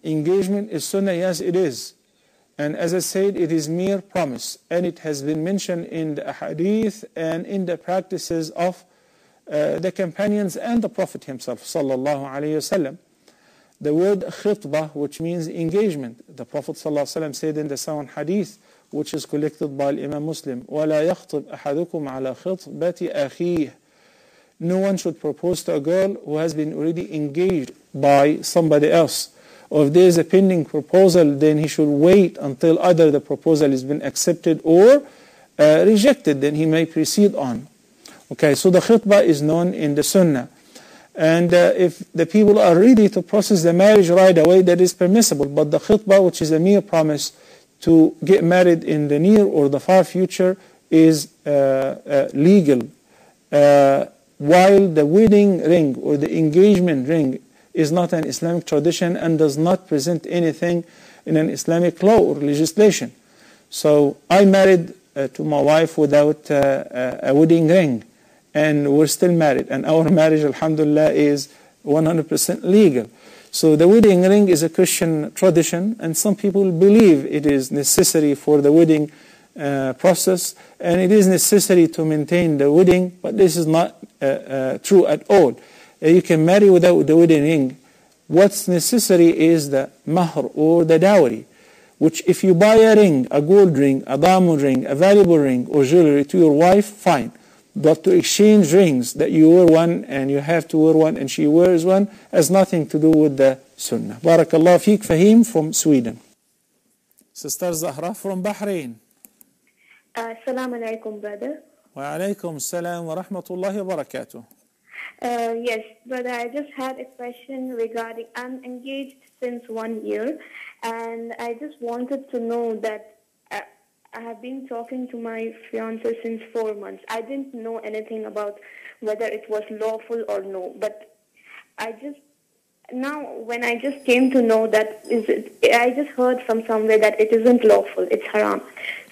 Engagement is sunnah, yes it is. And as I said, it is mere promise. And it has been mentioned in the hadith and in the practices of the companions and the Prophet himself, sallallahu alayhi wasallam. The word khitbah, which means engagement. The Prophet sallallahu alayhi wasallam said in the sound hadith, which is collected by Imam Muslim, وَلَا يَخْطِبْ أَحَدُكُمْ عَلَى خِطْبَةِ أَخِيهِ. No one should propose to a girl who has been already engaged by somebody else. Or if there is a pending proposal, then he should wait until either the proposal has been accepted or rejected, then he may proceed on. Okay, so the khitbah is known in the sunnah. And if the people are ready to process the marriage right away, that is permissible. But the khitbah, which is a mere promise to get married in the near or the far future, is legal. While the wedding ring or the engagement ring is not an Islamic tradition and does not present anything in an Islamic law or legislation. So I married to my wife without a wedding ring, and we're still married, and our marriage, alhamdulillah, is 100% legal. So the wedding ring is a Christian tradition, and some people believe it is necessary for the wedding process, and it is necessary to maintain the wedding, but this is not true at all. You can marry without the wedding ring. What's necessary is the mahr or the dowry, which if you buy a ring, a gold ring, a diamond ring, a valuable ring or jewelry to your wife, fine. But to exchange rings that you wear one and you have to wear one and she wears one has nothing to do with the sunnah. Barakallah feek. Fahim from Sweden. Sister Zahra from Bahrain. Assalamu alaikum, brother. Wa alaikum assalam wa rahmatullahi wa barakatuh. Yes, brother, I just had a question regarding, I'm engaged since 1 year, and I just wanted to know that I have been talking to my fiance since 4 months. I didn't know anything about whether it was lawful or no, but now when I just came to know that, I just heard from somewhere that it isn't lawful, it's haram.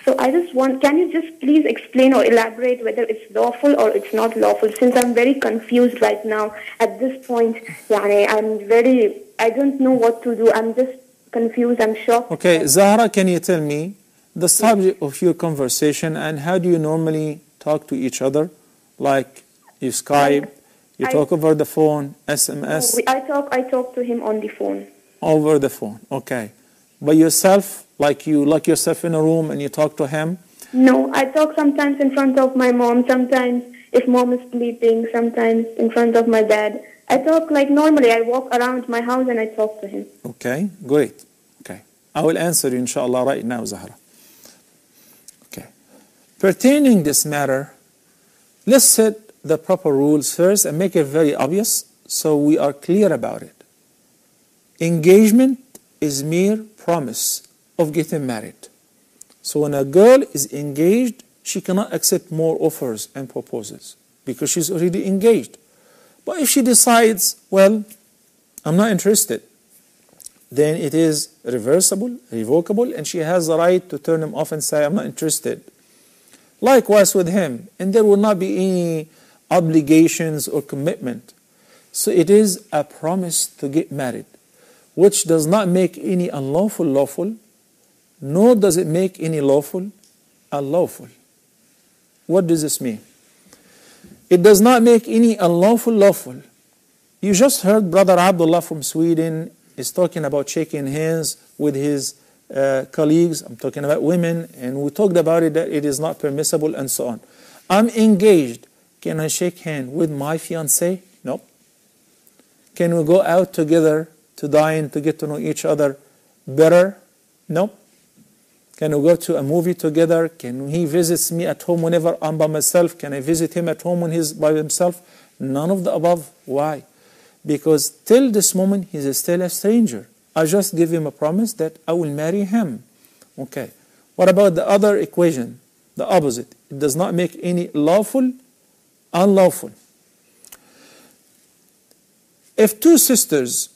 So I just can you just please explain or elaborate whether it's lawful or it's not lawful, since I'm very confused right now at this point. I don't know what to do. I'm just confused, I'm shocked. Okay, Zahra, can you tell me the subject of your conversation and how do you normally talk to each other? Like you Skype, you talk over the phone, SMS? I talk to him on the phone. Over the phone, okay. By yourself, like you lock yourself in a room and you talk to him? No, I talk sometimes in front of my mom, sometimes if mom is sleeping, sometimes in front of my dad. I talk like normally. I walk around my house and I talk to him. Okay, great. Okay, I will answer you inshallah right now, Zahra. Okay, pertaining this matter, let's set the proper rules first and make it very obvious so we are clear about it. Engagement is mere promise of getting married. So when a girl is engaged, she cannot accept more offers and proposals because she's already engaged. But if she decides, well, I'm not interested, then it is reversible, revocable, and she has the right to turn him off and say, I'm not interested. Likewise with him, and there will not be any obligations or commitment. So it is a promise to get married, which does not make any unlawful lawful, nor does it make any lawful unlawful. What does this mean? It does not make any unlawful lawful. You just heard Brother Abdullah from Sweden is talking about shaking hands with his colleagues. I'm talking about women, and we talked about it, that it is not permissible and so on. I'm engaged. Can I shake hands with my fiancé? No. Can we go out together to dine, to get to know each other better? No. Can we go to a movie together? Can he visit me at home whenever I'm by myself? Can I visit him at home when he's by himself? None of the above. Why? Because till this moment, he's still a stranger. I just give him a promise that I will marry him. Okay. What about the other equation? The opposite. It does not make any lawful unlawful. If two sisters,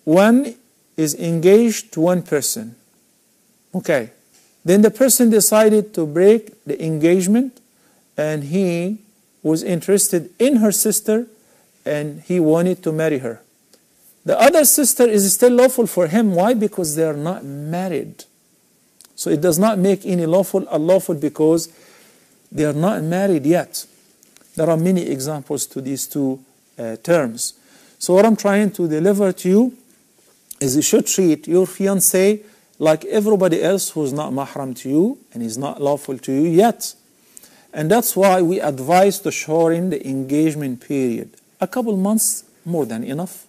one is engaged to one person, okay, then the person decided to break the engagement and he was interested in her sister and he wanted to marry her. The other sister is still lawful for him. Why? Because they are not married. So it does not make any lawful unlawful because they are not married yet. There are many examples to these two terms. So what I'm trying to deliver to you is you should treat your fiancé like everybody else who's not mahram to you and is not lawful to you yet. And that's why we advise to shorten the engagement period. A couple months, more than enough.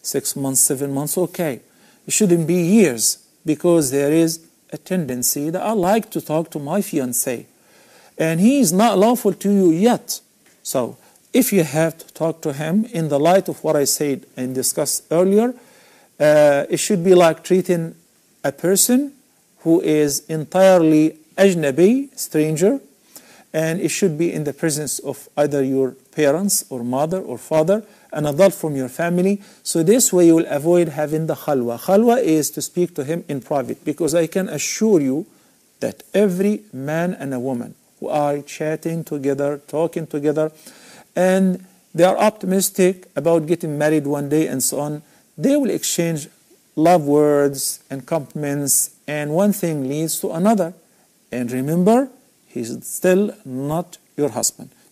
6 months, 7 months, okay. It shouldn't be years, because there is a tendency that I like to talk to my fiancé, and he is not lawful to you yet. So if you have to talk to him in the light of what I said and discussed earlier, it should be like treating a person who is entirely ajnabi, stranger, and it should be in the presence of either your parents or mother or father, an adult from your family. So this way you will avoid having the khalwa. Khalwa is to speak to him in private, because I can assure you that every man and a woman who are chatting together, talking together, and they are optimistic about getting married one day and so on, they will exchange love words and compliments, and one thing leads to another. And remember, he's still not your husband.